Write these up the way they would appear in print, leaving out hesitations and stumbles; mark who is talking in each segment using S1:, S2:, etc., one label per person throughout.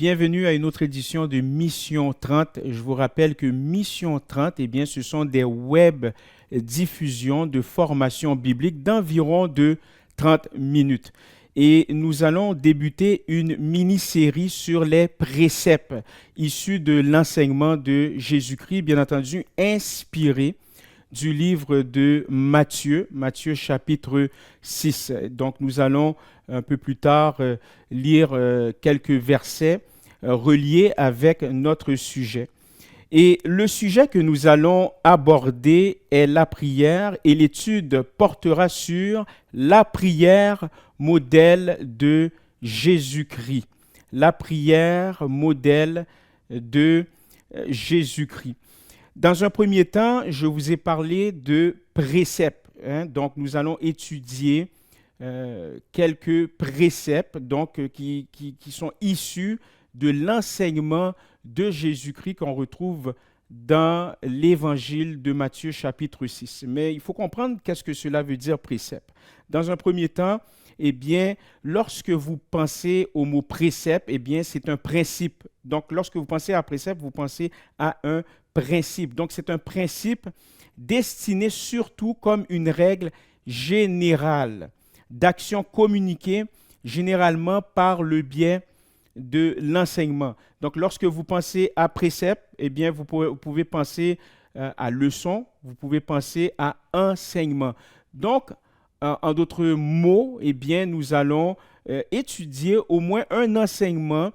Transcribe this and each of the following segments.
S1: Bienvenue à une autre édition de Mission 30. Je vous rappelle que Mission 30, ce sont des web diffusions de formation biblique d'environ de 30 minutes. Et nous allons débuter une mini-série sur les préceptes issus de l'enseignement de Jésus-Christ, bien entendu inspiré du livre de Matthieu, Matthieu chapitre 6. Donc nous allons un peu plus tard lire quelques versets reliés avec notre sujet. Et le sujet que nous allons aborder est la prière et l'étude portera sur la prière modèle de Jésus-Christ. La prière modèle de Jésus-Christ. Dans un premier temps, je vous ai parlé de préceptes. Donc, nous allons étudier quelques préceptes qui sont issus de l'enseignement de Jésus-Christ qu'on retrouve dans l'évangile de Matthieu chapitre 6. Mais il faut comprendre qu'est-ce que cela veut dire précepte. Dans un premier temps, lorsque vous pensez au mot précepte, c'est un principe. Donc, lorsque vous pensez à précepte, vous pensez à un principe. Donc, c'est un principe destiné surtout comme une règle générale d'action communiquée généralement par le biais de l'enseignement. Donc, lorsque vous pensez à précepte, vous pouvez penser à leçon, vous pouvez penser à enseignement. Donc, en d'autres mots, nous allons étudier au moins un enseignement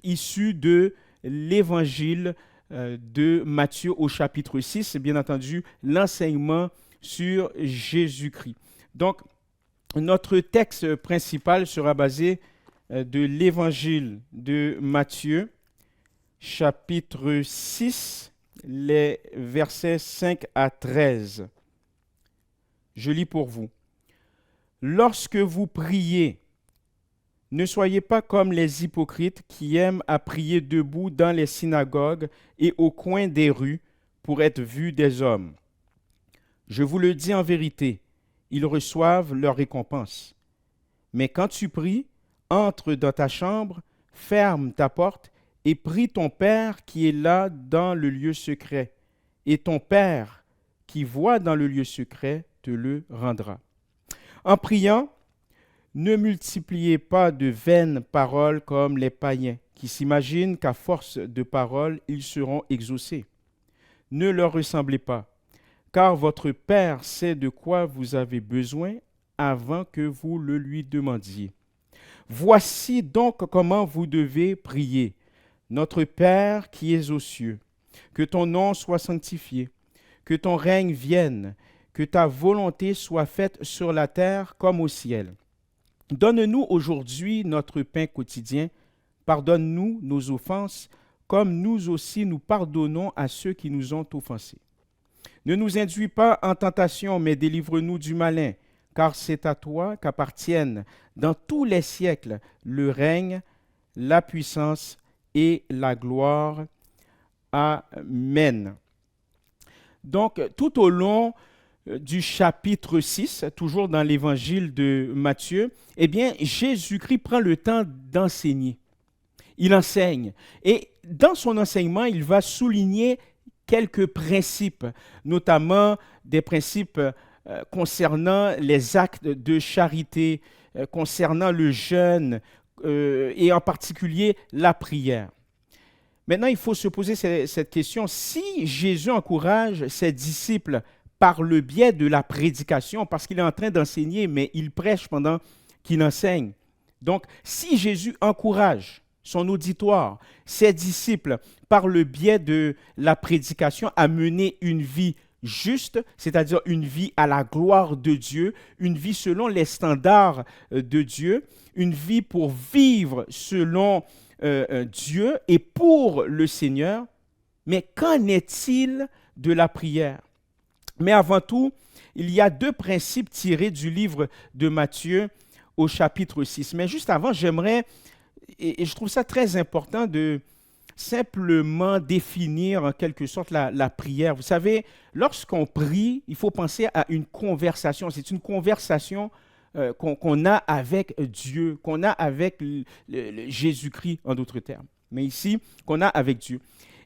S1: issu de l'évangile de Matthieu au chapitre 6, bien entendu, l'enseignement sur Jésus-Christ. Donc, notre texte principal sera basé de l'évangile de Matthieu, chapitre 6, les versets 5 à 13. Je lis pour vous. Lorsque vous priez, ne soyez pas comme les hypocrites qui aiment à prier debout dans les synagogues et au coin des rues pour être vus des hommes. Je vous le dis en vérité, ils reçoivent leur récompense. Mais quand tu pries, entre dans ta chambre, ferme ta porte et prie ton Père qui est là dans le lieu secret. Et ton Père qui voit dans le lieu secret te le rendra. En priant, ne multipliez pas de vaines paroles comme les païens, qui s'imaginent qu'à force de paroles, ils seront exaucés. Ne leur ressemblez pas, car votre Père sait de quoi vous avez besoin avant que vous le lui demandiez. Voici donc comment vous devez prier. Notre Père qui es aux cieux, que ton nom soit sanctifié, que ton règne vienne, que ta volonté soit faite sur la terre comme au ciel. Donne-nous aujourd'hui notre pain quotidien. Pardonne-nous nos offenses, comme nous aussi nous pardonnons à ceux qui nous ont offensés. Ne nous induis pas en tentation, mais délivre-nous du malin, car c'est à toi qu'appartiennent dans tous les siècles le règne, la puissance et la gloire. Amen. Donc, tout au long du chapitre 6, toujours dans l'évangile de Matthieu, Jésus-Christ prend le temps d'enseigner. Il enseigne. Et dans son enseignement, il va souligner quelques principes, notamment des principes concernant les actes de charité, concernant le jeûne et en particulier la prière. Maintenant, il faut se poser cette question. Si Jésus encourage ses disciples par le biais de la prédication, parce qu'il est en train d'enseigner, mais il prêche pendant qu'il enseigne. Donc, si Jésus encourage son auditoire, ses disciples, par le biais de la prédication, à mener une vie juste, c'est-à-dire une vie à la gloire de Dieu, une vie selon les standards de Dieu, une vie pour vivre selon Dieu et pour le Seigneur. Mais qu'en est-il de la prière? Mais avant tout, il y a deux principes tirés du livre de Matthieu au chapitre 6. Mais juste avant, j'aimerais, et je trouve ça très important de simplement définir en quelque sorte la prière. Vous savez, lorsqu'on prie, il faut penser à une conversation. C'est une conversation qu'on a avec Dieu, qu'on a avec Jésus-Christ, en d'autres termes. Mais ici, qu'on a avec Dieu.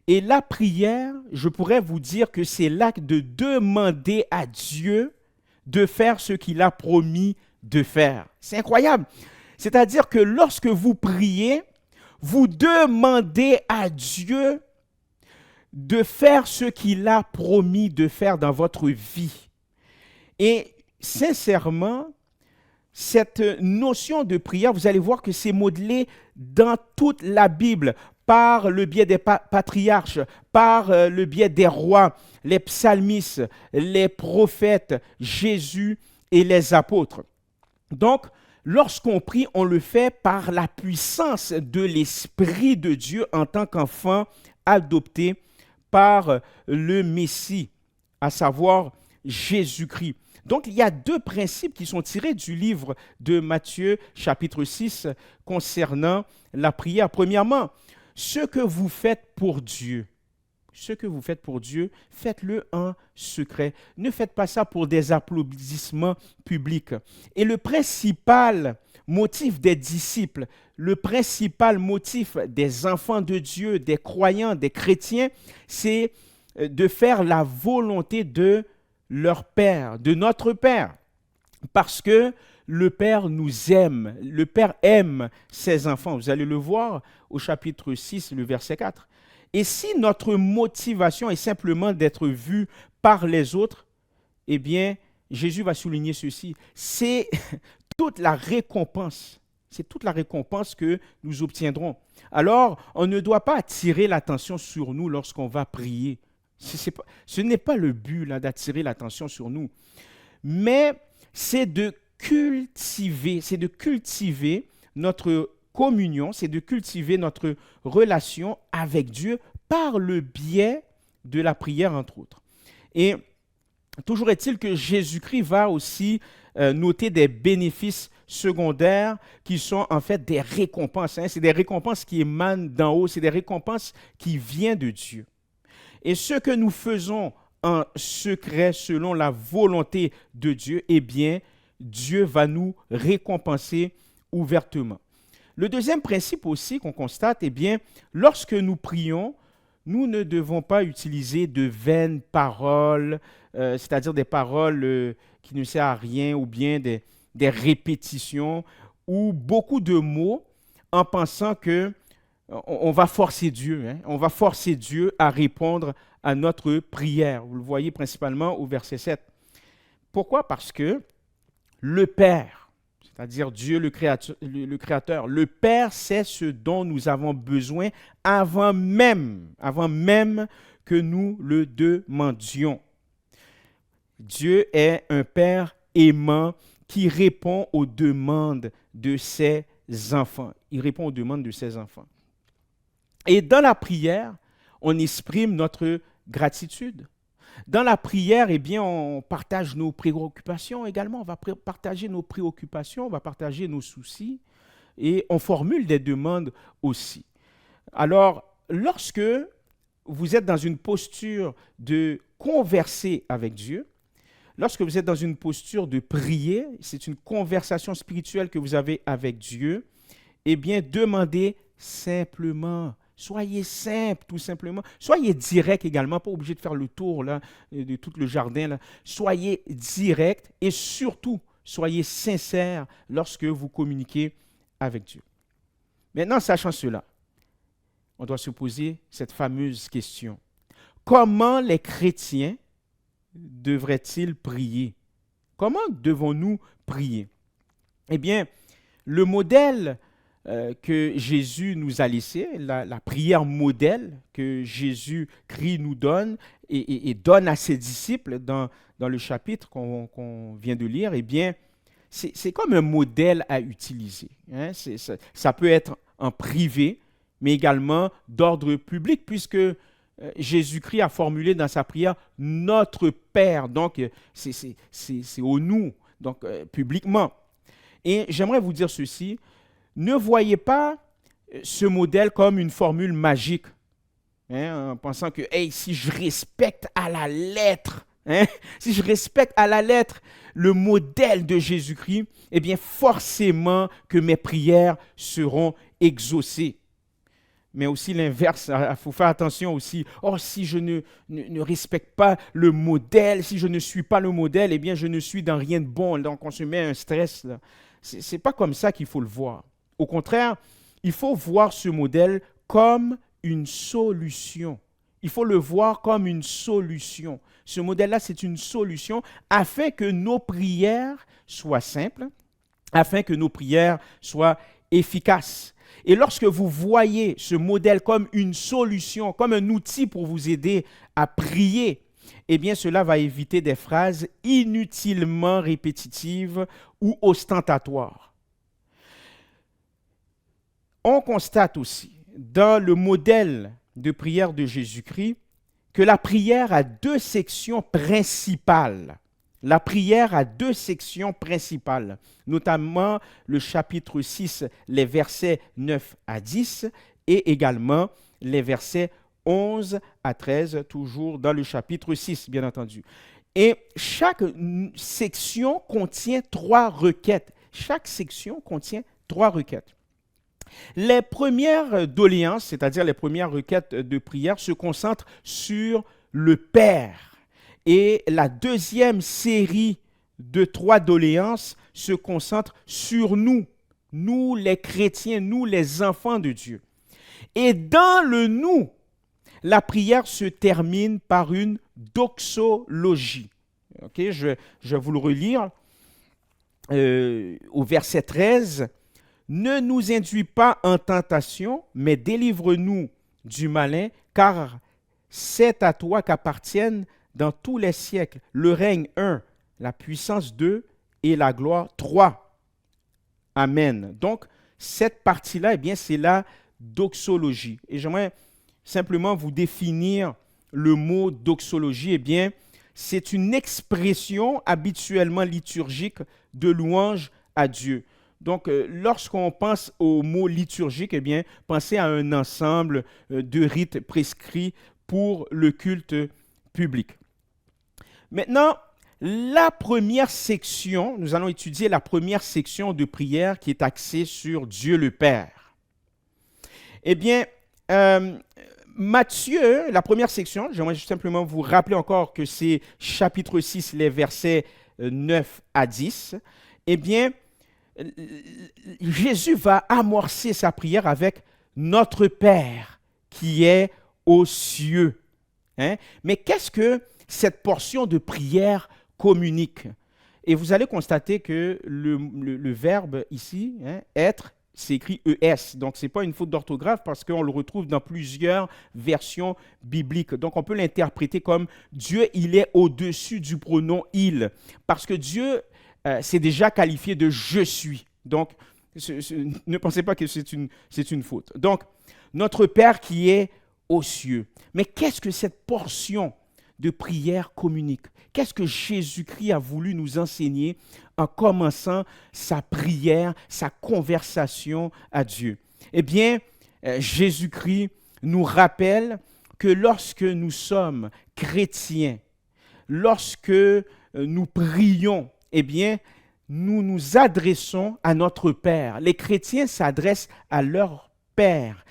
S1: Et la prière, je pourrais vous dire que c'est l'acte de demander à Dieu de faire ce qu'il a promis de faire. C'est incroyable. C'est-à-dire que lorsque vous priez, vous demandez à Dieu de faire ce qu'il a promis de faire dans votre vie. Et sincèrement, cette notion de prière, vous allez voir que c'est modelé dans toute la Bible, par le biais des patriarches, par le biais des rois, les psalmistes, les prophètes, Jésus et les apôtres. Donc, lorsqu'on prie, on le fait par la puissance de l'Esprit de Dieu en tant qu'enfant adopté par le Messie, à savoir Jésus-Christ. Donc, il y a deux principes qui sont tirés du livre de Matthieu, chapitre 6, concernant la prière. Premièrement, ce que vous faites pour Dieu, faites-le en secret. Ne faites pas ça pour des applaudissements publics. Et le principal motif des disciples, le principal motif des enfants de Dieu, des croyants, des chrétiens, c'est de faire la volonté de leur Père, de notre Père. Parce que le Père nous aime. Le Père aime ses enfants. Vous allez le voir au chapitre 6, le verset 4. Et si notre motivation est simplement d'être vu par les autres, eh bien, Jésus va souligner ceci. C'est toute la récompense. C'est toute la récompense que nous obtiendrons. Alors, on ne doit pas attirer l'attention sur nous lorsqu'on va prier. Ce n'est pas le but là, d'attirer l'attention sur nous. Mais c'est de cultiver notre communion, c'est de cultiver notre relation avec Dieu par le biais de la prière, entre autres. Et toujours est-il que Jésus-Christ va aussi noter des bénéfices secondaires qui sont en fait des récompenses. C'est des récompenses qui émanent d'en haut, c'est des récompenses qui viennent de Dieu. Et ce que nous faisons en secret selon la volonté de Dieu, eh bien, Dieu va nous récompenser ouvertement. Le deuxième principe aussi qu'on constate, eh bien, lorsque nous prions, nous ne devons pas utiliser de vaines paroles, c'est-à-dire des paroles qui ne servent à rien ou bien des répétitions ou beaucoup de mots en pensant que on va forcer Dieu, on va forcer Dieu à répondre à notre prière. Vous le voyez principalement au verset 7. Pourquoi? Parce que le Père, c'est-à-dire Dieu le Créateur, le Père sait ce dont nous avons besoin avant même que nous le demandions. Dieu est un Père aimant qui répond aux demandes de ses enfants. Il répond aux demandes de ses enfants. Et dans la prière, on exprime notre gratitude. Dans la prière, eh bien, on partage nos préoccupations également. On va partager nos préoccupations, on va partager nos soucis et on formule des demandes aussi. Alors, lorsque vous êtes dans une posture de converser avec Dieu, lorsque vous êtes dans une posture de prier, c'est une conversation spirituelle que vous avez avec Dieu, eh bien, demandez simplement. Soyez simple, tout simplement. Soyez direct également, pas obligé de faire le tour là, de tout le jardin. Là. Soyez direct et surtout, soyez sincère lorsque vous communiquez avec Dieu. Maintenant, sachant cela, on doit se poser cette fameuse question. Comment les chrétiens devraient-ils prier? Comment devons-nous prier? Eh bien, le modèle que Jésus nous a laissé, la prière modèle que Jésus-Christ nous donne et donne à ses disciples dans le chapitre qu'on vient de lire, eh bien, c'est comme un modèle à utiliser. Ça peut être en privé, mais également d'ordre public, puisque Jésus-Christ a formulé dans sa prière « Notre Père », donc c'est au nous, donc publiquement. Et j'aimerais vous dire ceci, ne voyez pas ce modèle comme une formule magique, en pensant que hey, si je respecte à la lettre hein, si je respecte à la lettre le modèle de Jésus-Christ, eh bien forcément que mes prières seront exaucées. Mais aussi l'inverse, il faut faire attention aussi. Oh, si je ne respecte pas le modèle, si je ne suis pas le modèle, eh bien je ne suis dans rien de bon. Donc on se met un stress là. C'est pas comme ça qu'il faut le voir. Au contraire, il faut voir ce modèle comme une solution. Il faut le voir comme une solution. Ce modèle-là, c'est une solution afin que nos prières soient simples, afin que nos prières soient efficaces. Et lorsque vous voyez ce modèle comme une solution, comme un outil pour vous aider à prier, eh bien cela va éviter des phrases inutilement répétitives ou ostentatoires. On constate aussi dans le modèle de prière de Jésus-Christ que la prière a deux sections principales. La prière a deux sections principales, notamment le chapitre 6, les versets 9 à 10 et également les versets 11 à 13, toujours dans le chapitre 6, bien entendu. Et chaque section contient 3 requêtes. Chaque section contient 3 requêtes. Les premières doléances, c'est-à-dire les premières requêtes de prière, se concentrent sur le Père. Et la deuxième série de 3 doléances se concentre sur nous, nous les chrétiens, nous les enfants de Dieu. Et dans le nous, la prière se termine par une doxologie. Okay, je vais vous le relire au verset 13. Ne nous induis pas en tentation, mais délivre-nous du malin, car c'est à toi qu'appartiennent dans tous les siècles le règne 1, la puissance 2 et la gloire 3. Amen. Donc, cette partie-là, eh bien, c'est la doxologie. Et j'aimerais simplement vous définir le mot doxologie. Eh bien, c'est une expression habituellement liturgique de louange à Dieu. Donc, lorsqu'on pense au mot liturgique, eh bien, pensez à un ensemble de rites prescrits pour le culte public. Maintenant, la première section, nous allons étudier la première section de prière qui est axée sur Dieu le Père. Eh bien, Matthieu, la première section, j'aimerais simplement vous rappeler encore que c'est chapitre 6, les versets 9 à 10. Eh bien, Jésus va amorcer sa prière avec notre Père qui est aux cieux. Hein? Mais qu'est-ce que cette portion de prière communique? Et vous allez constater que le verbe ici, hein, être, c'est écrit ES. Donc, ce n'est pas une faute d'orthographe parce qu'on le retrouve dans plusieurs versions bibliques. Donc, on peut l'interpréter comme Dieu, il est au-dessus du pronom il. Parce que Dieu, c'est déjà qualifié de je suis. Donc, ne pensez pas que c'est une faute. Donc, notre Père qui est aux cieux. Mais qu'est-ce que cette portion de prière communique? Qu'est-ce que Jésus-Christ a voulu nous enseigner en commençant sa prière, sa conversation à Dieu? Eh bien, Jésus-Christ nous rappelle que lorsque nous sommes chrétiens, lorsque nous prions, eh bien, nous nous adressons à notre Père. Les chrétiens s'adressent à leur Père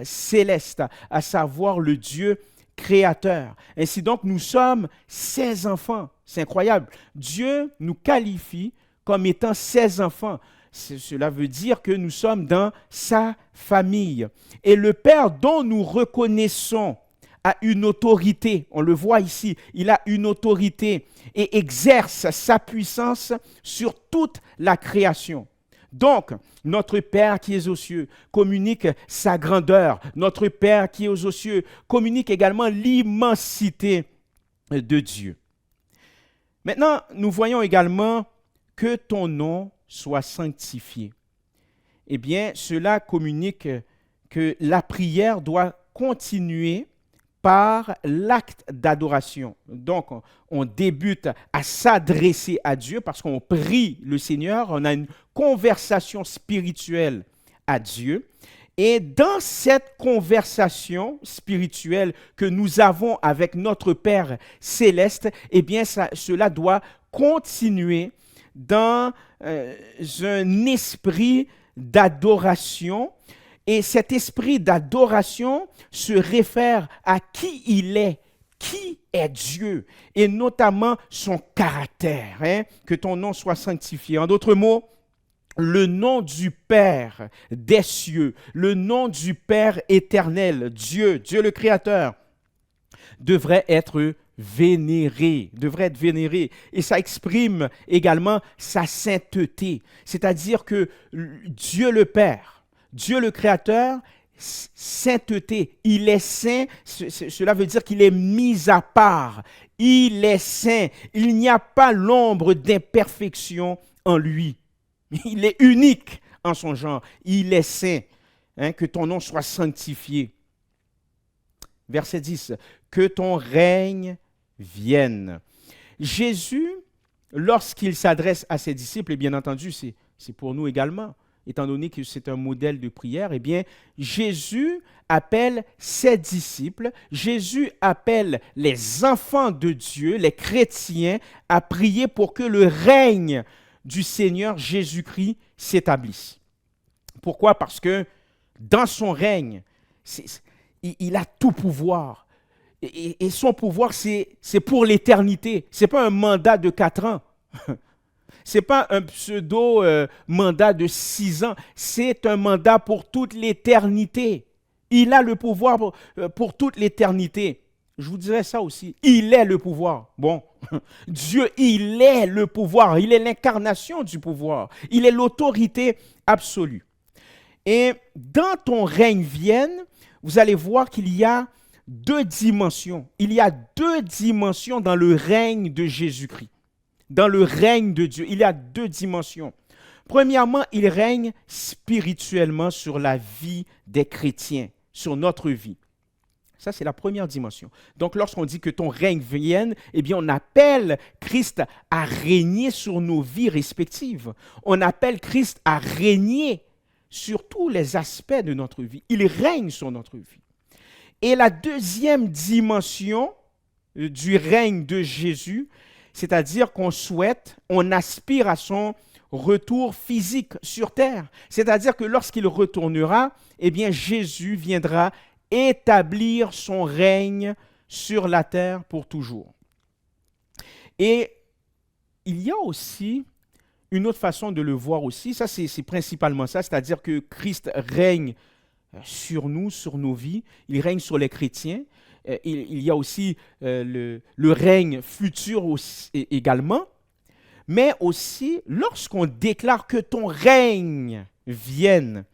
S1: céleste, à savoir le Dieu créateur. Ainsi donc, nous sommes ses enfants. C'est incroyable. Dieu nous qualifie comme étant ses enfants. Cela veut dire que nous sommes dans sa famille. Et le Père dont nous reconnaissons a une autorité, on le voit ici, il a une autorité et exerce sa puissance sur toute la création. Donc, notre Père qui est aux cieux communique sa grandeur. Notre Père qui est aux cieux communique également l'immensité de Dieu. Maintenant, nous voyons également que ton nom soit sanctifié. Eh bien, cela communique que la prière doit continuer par l'acte d'adoration. Donc, on débute à s'adresser à Dieu parce qu'on prie le Seigneur, on a une conversation spirituelle à Dieu. Et dans cette conversation spirituelle que nous avons avec notre Père céleste, eh bien, cela doit continuer dans un esprit d'adoration. Et cet esprit d'adoration se réfère à qui est Dieu, et notamment son caractère, hein, que ton nom soit sanctifié. En d'autres mots, le nom du Père des cieux, le nom du Père éternel, Dieu le Créateur, devrait être vénéré. Et ça exprime également sa sainteté. C'est-à-dire que Dieu le Père, Dieu le Créateur, sainteté, il est saint, cela veut dire qu'il est mis à part, il est saint, il n'y a pas l'ombre d'imperfection en lui. Il est unique en son genre. Il est saint. Hein, que ton nom soit sanctifié. Verset 10. Que ton règne vienne. Jésus, lorsqu'il s'adresse à ses disciples, et bien entendu, c'est pour nous également, étant donné que c'est un modèle de prière, eh bien, Jésus appelle ses disciples, Jésus appelle les enfants de Dieu, les chrétiens, à prier pour que le règne du Seigneur Jésus-Christ s'établisse. Pourquoi? Parce que dans son règne, il a tout pouvoir. Et son pouvoir, c'est pour l'éternité. Ce n'est pas un mandat de 4 ans. Ce n'est pas un pseudo-mandat de 6 ans. C'est un mandat pour toute l'éternité. Il a le pouvoir pour toute l'éternité. Je vous dirais ça aussi. Il est le pouvoir. Bon, Dieu, il est le pouvoir. Il est l'incarnation du pouvoir. Il est l'autorité absolue. Et dans ton règne vienne, vous allez voir qu'il y a 2 dimensions. Il y a 2 dimensions dans le règne de Jésus-Christ. Dans le règne de Dieu, il y a 2 dimensions. Premièrement, il règne spirituellement sur la vie des chrétiens, sur notre vie. Ça, c'est la première dimension. Donc, lorsqu'on dit que ton règne vienne, eh bien, on appelle Christ à régner sur nos vies respectives. On appelle Christ à régner sur tous les aspects de notre vie. Il règne sur notre vie. Et la deuxième dimension du règne de Jésus, c'est-à-dire qu'on souhaite, on aspire à son retour physique sur terre. C'est-à-dire que lorsqu'il retournera, eh bien, Jésus viendra établir son règne sur la terre pour toujours. Et il y a aussi une autre façon de le voir aussi, ça c'est principalement ça, c'est-à-dire que Christ règne sur nous, sur nos vies, il règne sur les chrétiens, il y a aussi le règne futur aussi, également, mais aussi lorsqu'on déclare que ton règne vienne,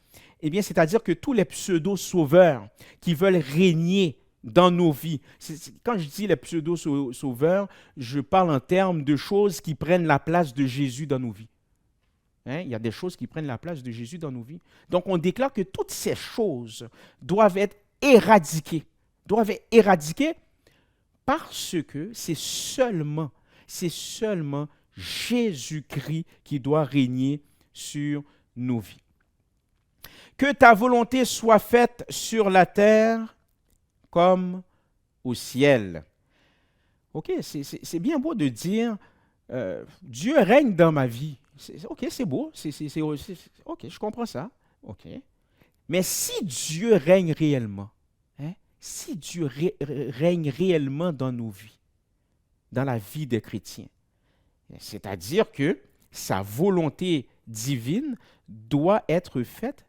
S1: eh bien, c'est-à-dire que tous les pseudo-sauveurs qui veulent régner dans nos vies, quand je dis les pseudo-sauveurs, je parle en termes de choses qui prennent la place de Jésus dans nos vies. Hein? Il y a des choses qui prennent la place de Jésus dans nos vies. Donc, on déclare que toutes ces choses doivent être éradiquées. Parce que c'est seulement Jésus-Christ qui doit régner sur nos vies. Que ta volonté soit faite sur la terre comme au ciel. Ok, c'est bien beau de dire Dieu règne dans ma vie. Ok, c'est beau. Ok, je comprends ça. Ok. Mais si Dieu règne réellement, hein, si Dieu règne réellement dans nos vies, dans la vie des chrétiens, c'est-à-dire que sa volonté divine doit être faite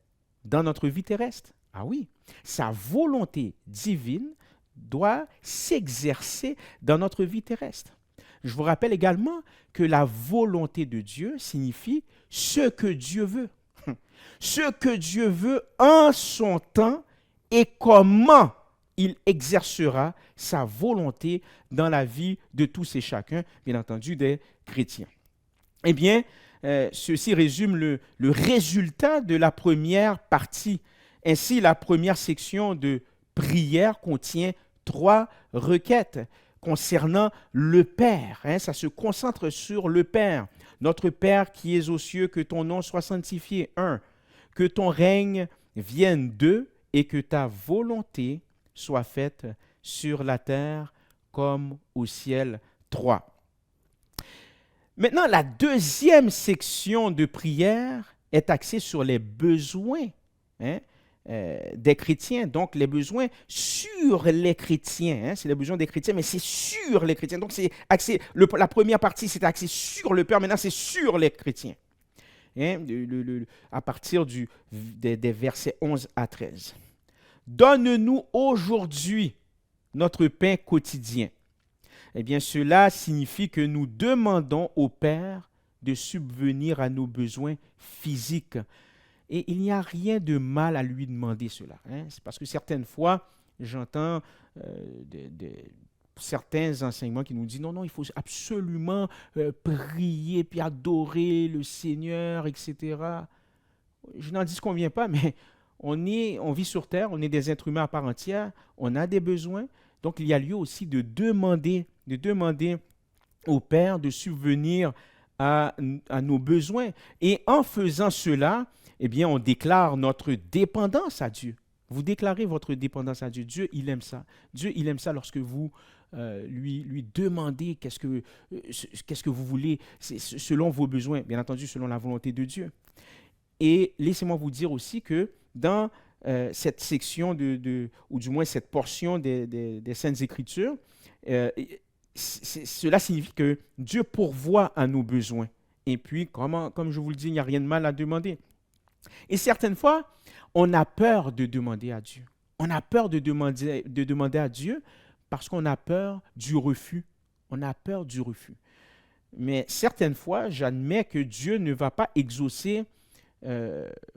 S1: dans notre vie terrestre. Ah oui, sa volonté divine doit s'exercer dans notre vie terrestre. Je vous rappelle également que la volonté de Dieu signifie ce que Dieu veut. Ce que Dieu veut en son temps et comment il exercera sa volonté dans la vie de tous et chacun, bien entendu des chrétiens. Eh bien, ceci résume le résultat de la première partie. Ainsi, la première section de prière contient 3 requêtes concernant le Père. Hein, ça se concentre sur le Père. Notre Père qui es aux cieux, que ton nom soit sanctifié. 1. Que ton règne vienne d'eux et que ta volonté soit faite sur la terre comme au ciel. 3. Maintenant, la deuxième section de prière est axée sur les besoins, hein, des chrétiens. Donc, les besoins sur les chrétiens. Hein, c'est les besoins des chrétiens, mais c'est sur les chrétiens. Donc, c'est axé, la première partie, c'est axé sur le Père. Maintenant, c'est sur les chrétiens. Hein, à partir des versets 11 à 13. Donne-nous aujourd'hui notre pain quotidien. Eh bien, cela signifie que nous demandons au Père de subvenir à nos besoins physiques. Et il n'y a rien de mal à lui demander cela. Hein. C'est parce que certaines fois, j'entends certains enseignements qui nous disent non, il faut absolument prier puis adorer le Seigneur, etc. Je n'en disconviens pas, mais on vit sur terre, on est des êtres humains à part entière, on a des besoins. Donc, il y a lieu aussi de demander au Père de subvenir à nos besoins. Et en faisant cela, eh bien, on déclare notre dépendance à Dieu. Vous déclarez votre dépendance à Dieu. Dieu, il aime ça. Dieu, il aime ça lorsque vous lui demandez qu'est-ce que vous voulez, selon vos besoins, bien entendu, selon la volonté de Dieu. Et laissez-moi vous dire aussi que dans cette section, ou du moins cette portion des Saintes Écritures, cela signifie que Dieu pourvoit à nos besoins. Et puis, comme je vous le dis, il n'y a rien de mal à demander. Et certaines fois, on a peur de demander à Dieu. On a peur de demander à Dieu parce qu'on a peur du refus. On a peur du refus. Mais certaines fois, j'admets que Dieu ne va pas exaucer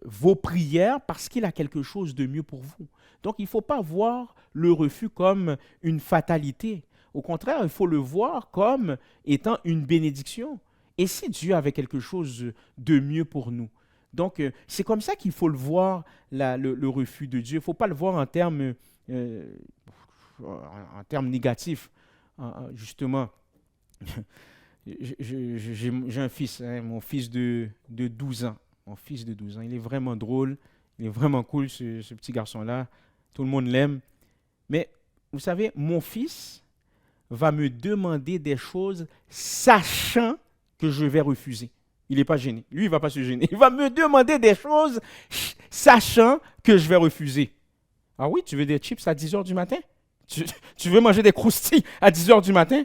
S1: vos prières parce qu'il a quelque chose de mieux pour vous. Donc, il ne faut pas voir le refus comme une fatalité. Au contraire, il faut le voir comme étant une bénédiction. Et si Dieu avait quelque chose de mieux pour nous? Donc, c'est comme ça qu'il faut le voir, le refus de Dieu. Il ne faut pas le voir en termes négatifs. Justement, j'ai un fils, hein, mon fils de 12 ans. Mon fils de 12 ans, il est vraiment drôle, il est vraiment cool, ce petit garçon-là. Tout le monde l'aime. Mais, vous savez, mon fils va me demander des choses sachant que je vais refuser. Il n'est pas gêné. Lui, il ne va pas se gêner. Il va me demander des choses sachant que je vais refuser. Ah oui, tu veux des chips à 10 heures du matin? Tu veux manger des croustilles à 10 heures du matin?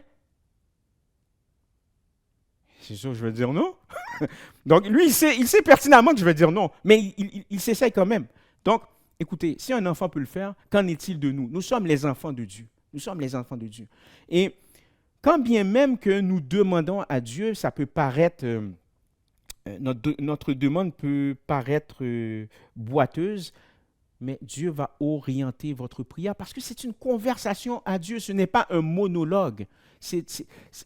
S1: C'est sûr que je vais dire non. Donc, lui, il sait pertinemment que je vais dire non, mais il s'essaye quand même. Donc, écoutez, si un enfant peut le faire, qu'en est-il de nous? Nous sommes les enfants de Dieu. Nous sommes les enfants de Dieu. Et quand bien même que nous demandons à Dieu, ça peut paraître, notre demande peut paraître boiteuse, mais Dieu va orienter votre prière parce que c'est une conversation à Dieu, ce n'est pas un monologue.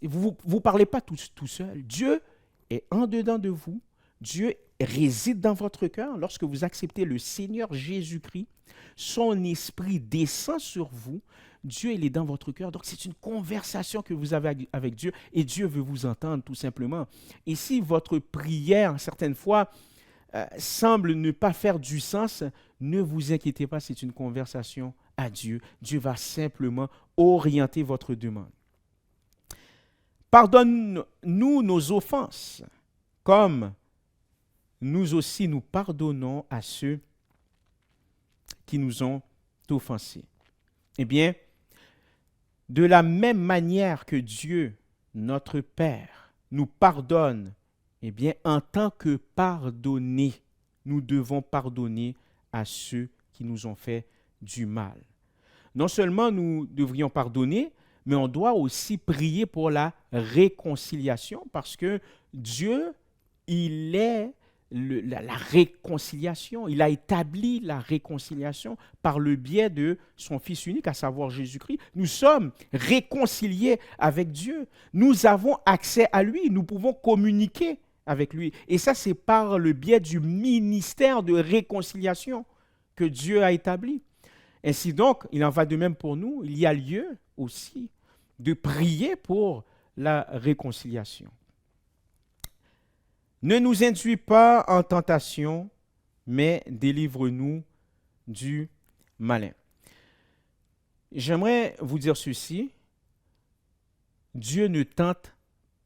S1: Vous ne parlez pas tout seul. Dieu est en dedans de vous. Dieu réside dans votre cœur. Lorsque vous acceptez le Seigneur Jésus-Christ, son esprit descend sur vous. Dieu, il est dans votre cœur. Donc, c'est une conversation que vous avez avec Dieu et Dieu veut vous entendre tout simplement. Et si votre prière, certaines fois, semble ne pas faire du sens, ne vous inquiétez pas, c'est une conversation à Dieu. Dieu va simplement orienter votre demande. Pardonne-nous nos offenses, comme nous aussi nous pardonnons à ceux qui nous ont offensés. Eh bien, de la même manière que Dieu, notre Père, nous pardonne, eh bien, en tant que pardonnés, nous devons pardonner à ceux qui nous ont fait du mal. Non seulement nous devrions pardonner, mais on doit aussi prier pour la réconciliation parce que Dieu, il est la réconciliation. Il a établi la réconciliation par le biais de son Fils unique, à savoir Jésus-Christ. Nous sommes réconciliés avec Dieu. Nous avons accès à lui. Nous pouvons communiquer avec lui. Et ça, c'est par le biais du ministère de réconciliation que Dieu a établi. Ainsi donc, il en va de même pour nous. Il y a lieu aussi de prier pour la réconciliation. Ne nous induis pas en tentation, mais délivre-nous du malin. J'aimerais vous dire ceci. Dieu ne tente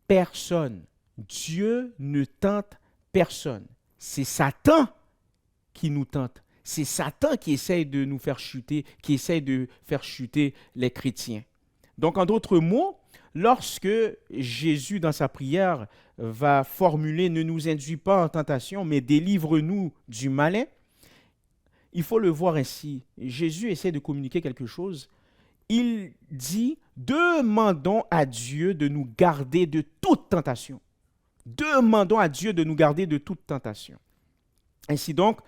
S1: personne. Dieu ne tente personne. C'est Satan qui nous tente. C'est Satan qui essaye de nous faire chuter, qui essaye de faire chuter les chrétiens. Donc, en d'autres mots, lorsque Jésus, dans sa prière, va formuler « Ne nous induis pas en tentation, mais délivre-nous du malin », il faut le voir ainsi. Jésus essaie de communiquer quelque chose. Il dit « Demandons à Dieu de nous garder de toute tentation. » Demandons à Dieu de nous garder de toute tentation. Ainsi donc,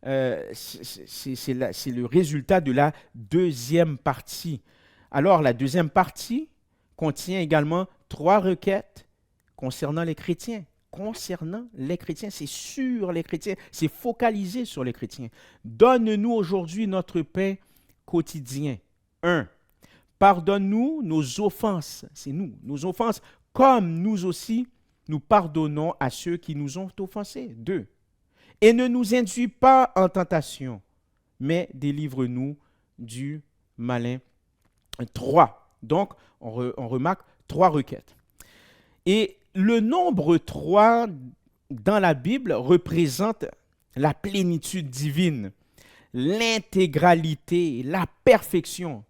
S1: c'est le résultat de la deuxième partie. Alors, la deuxième partie contient également 3 requêtes concernant les chrétiens. Concernant les chrétiens, c'est sur les chrétiens, c'est focalisé sur les chrétiens. Donne-nous aujourd'hui notre pain quotidien. 1. Pardonne-nous nos offenses, c'est nous, nos offenses, comme nous aussi, nous pardonnons à ceux qui nous ont offensés. 2. Et ne nous induis pas en tentation, mais délivre-nous du malin. 3. Donc, on remarque 3 requêtes. Et le nombre 3 dans la Bible représente la plénitude divine, l'intégralité, la perfection,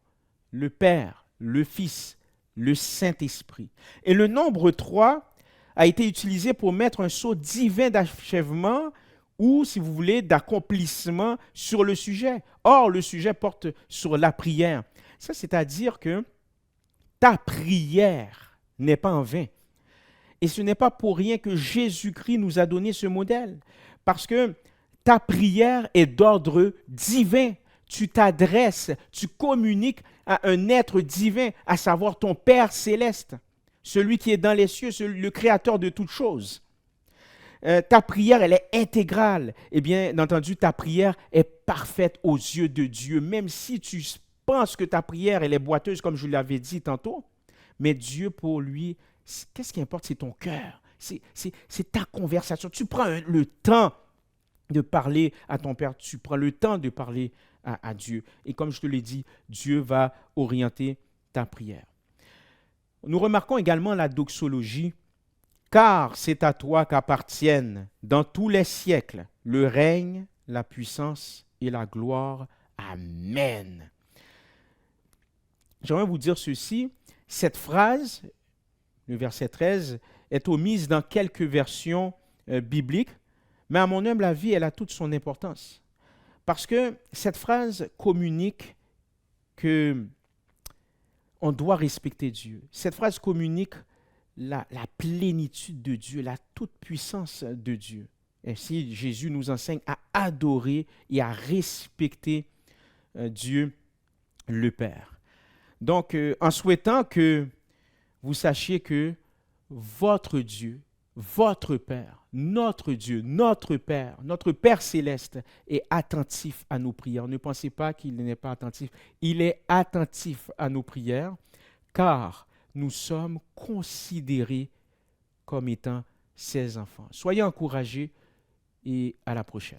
S1: le Père, le Fils, le Saint-Esprit. Et le nombre 3 a été utilisé pour mettre un sceau divin d'achèvement ou, si vous voulez, d'accomplissement sur le sujet. Or, le sujet porte sur la prière. Ça, c'est-à-dire que ta prière n'est pas en vain. Et ce n'est pas pour rien que Jésus-Christ nous a donné ce modèle. Parce que ta prière est d'ordre divin. Tu t'adresses, tu communiques à un être divin, à savoir ton Père céleste, celui qui est dans les cieux, le créateur de toutes choses. Ta prière, elle est intégrale. Eh bien, entendu, ta prière est parfaite aux yeux de Dieu. Même si tu penses que ta prière, elle est boiteuse, comme je l'avais dit tantôt, mais Dieu, pour lui, qu'est-ce qui importe? C'est ton cœur. C'est ta conversation. Tu prends le temps de parler à ton Père. Tu prends le temps de parler à Dieu. Et comme je te l'ai dit, Dieu va orienter ta prière. Nous remarquons également la doxologie. Car c'est à toi qu'appartiennent dans tous les siècles le règne, la puissance et la gloire. Amen. J'aimerais vous dire ceci. Cette phrase, le verset 13, est omise dans quelques versions bibliques, mais à mon humble avis, elle a toute son importance. Parce que cette phrase communique que on doit respecter Dieu. Cette phrase communique la plénitude de Dieu, la toute-puissance de Dieu. Ainsi, Jésus nous enseigne à adorer et à respecter Dieu le Père. Donc, en souhaitant que vous sachiez que votre Dieu, votre Père, notre Dieu, notre Père céleste est attentif à nos prières. Ne pensez pas qu'il n'est pas attentif. Il est attentif à nos prières, car nous sommes considérés comme étant ses enfants. Soyez encouragés et à la prochaine.